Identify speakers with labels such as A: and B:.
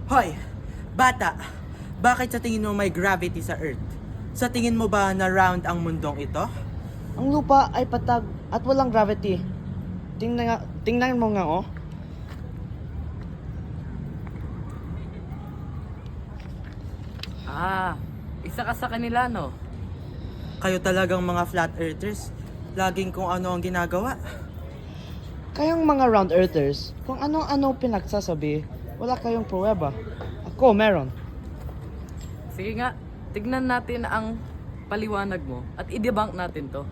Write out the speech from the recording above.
A: Hoy, bata, bakit sa tingin mo may gravity sa Earth? Sa tingin mo ba na round ang mundong ito?
B: Ang lupa ay patag at walang gravity. Tingnan mo nga oh.
C: Ah, isa ka sa kanila, no?
A: Kayo talagang mga flat earthers, laging kung ano ang ginagawa.
B: Kayong mga round earthers, kung ano-ano pinagsasabi, wala kayong pruweba. Ako meron.
C: Sige nga, tignan natin ang paliwanag mo at i-debunk natin to.